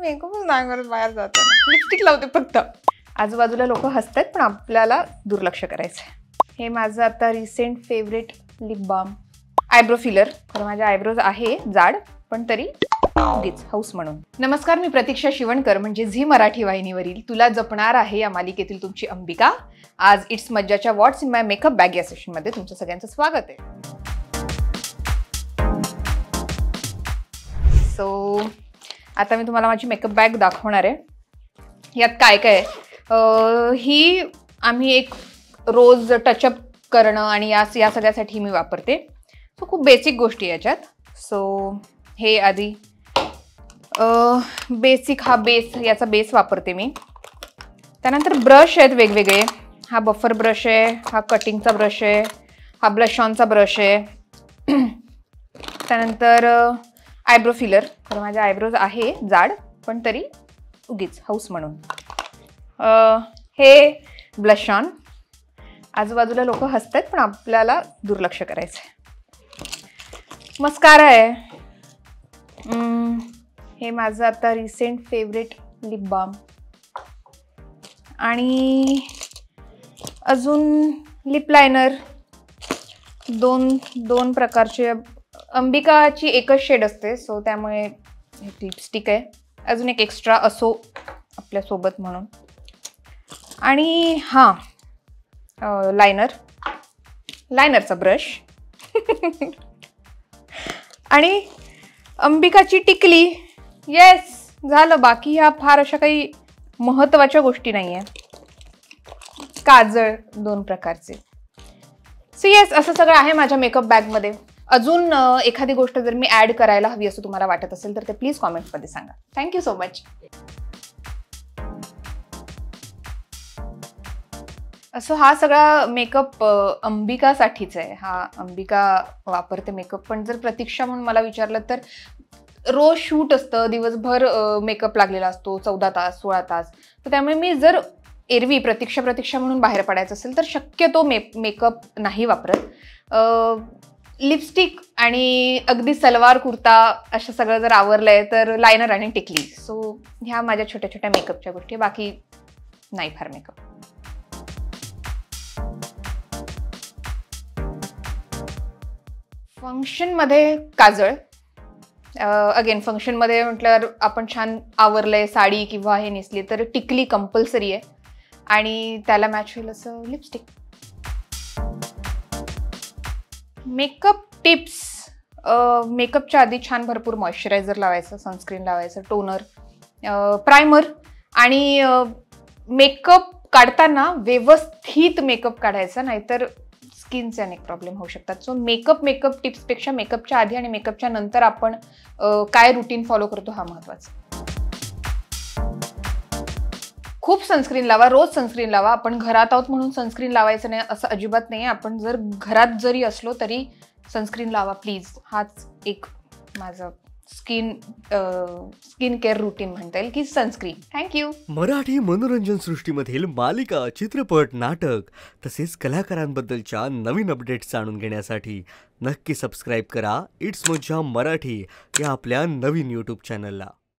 मेकअपच नाही करत बाहेर जाताना, लिपस्टिक लावते फक्त. आजूबाजूला लोक हसतात पण आपल्याला दुर्लक्ष करायचं. हे माझं आता recent favourite lip balm, eyebrow filler. तर माझ्या आयब्रोज आहे जाड, पण तरी उगीच हौस म्हणून. नमस्कार, मी प्रतीक्षा शिवणकर, म्हणजे झी मराठी वाहिनीवरील तुला जपणार आहे या मालिकेतील तुमची अंबिका. आज इट्स मज्जाच्या what's in my makeup bag या सेशनमध्ये तुमचं सगळ्यांचं स्वागत आहे. सो आता मी तुम्हाला माझी मेकअप बॅग दाखवणार आहे. यात काय काय ही आम्ही एक रोज टचअप करणं आणि या सगळ्यासाठी मी वापरते. सो खूप बेसिक गोष्टी याच्यात. सो हे आधी बेसिक हा बेस, याचा बेस वापरते मी. त्यानंतर ब्रश आहेत वेगवेगळे. हा बफर ब्रश आहे, हा कटिंगचा ब्रश आहे, हा ब्लश ऑनचा ब्रश आहे. त्यानंतर आयब्रो फिलर. तर माझ्या आयब्रोज आहे जाड, पण तरी उगीच हौस म्हणून. हे ब्लश ऑन. आजूबाजूला लोक हसतात पण आपल्याला दुर्लक्ष करायचं. मस्कारा आहे. हे माझं आता रिसेंट फेवरेट लिप बाम. आणि अजून लिप लायनर दोन प्रकारचे. अंबिकाची एकच शेड असते, सो त्यामुळे लिपस्टिक आहे. अजून एक एक्स्ट्रा असो आपल्यासोबत म्हणून. आणि हां, लायनरचा ब्रश. आणि अंबिकाची टिकली. येस, झालं. बाकी ह्या फार अशा काही महत्त्वाच्या गोष्टी नाही आहे. काजळ 2 प्रकारचे. सो येस, असं सगळं आहे माझ्या मेकअप बॅगमध्ये. अजून एखादी गोष्ट जर मी ॲड करायला हवी असं तुम्हाला वाटत असेल तर ते प्लीज कॉमेंट्समध्ये सांगा. Thank you so much. असं हा सगळा मेकअप अंबिकासाठीच आहे. हा अंबिका वापरते मेकअप. पण जर प्रतीक्षा म्हणून मला विचारलं तर रोज शूट असतं, दिवसभर मेकअप लागलेला असतो, 14 तास 16 तास. तर त्यामुळे मी जर एरवी प्रतीक्षा म्हणून बाहेर पडायचं असेल तर शक्यतो मेकअप नाही वापरत. लिपस्टिक आणि अगदी सलवार कुर्ता असं सगळं जर आवरलंय तर लायनर आणि टिकली. सो ह्या माझ्या छोट्या छोट्या मेकअपच्या गोष्टी. बाकी नाही फार मेकअप. फंक्शनमध्ये काजळ. अगेन फंक्शनमध्ये म्हटल्यावर आपण छान आवरलंय, साडी किंवा हे नेसली तर टिकली कंपल्सरी आहे. आणि त्याला मॅच होईल असं लिपस्टिक. Makeup tips. मेकअपच्या आधी छान भरपूर मॉइश्चरायझर लावायचं, सनस्क्रीन लावायचं, टोनर, प्रायमर. आणि मेकअप काढताना व्यवस्थित मेकअप काढायचा, नाहीतर स्किनचे अनेक प्रॉब्लेम होऊ शकतात. सो मेकअप टिप्सपेक्षा मेकअपच्या आधी आणि मेकअपच्या नंतर आपण काय रुटीन फॉलो करतो हा महत्त्वाचा. खूप सनस्क्रीन लावा, रोज सनस्क्रीन लावा. आपण घरात आहोत म्हणून सनस्क्रीन लावायचं नाही असं अजिबात नाही. आपण जर घरात जरी असलो तरी सनस्क्रीन लावा प्लीज. हाच एक माझं स्किन केअर रुटीन म्हणता येईल की सनस्क्रीन. थँक्यू. मराठी मनोरंजन सृष्टीमधील मालिका, चित्रपट, नाटक तसेच कलाकारांबद्दलच्या नवीन अपडेट्स जाणून घेण्यासाठी नक्की सबस्क्राईब करा इट्स मज्जा मराठी या आपल्या नवीन यूट्यूब चॅनलला.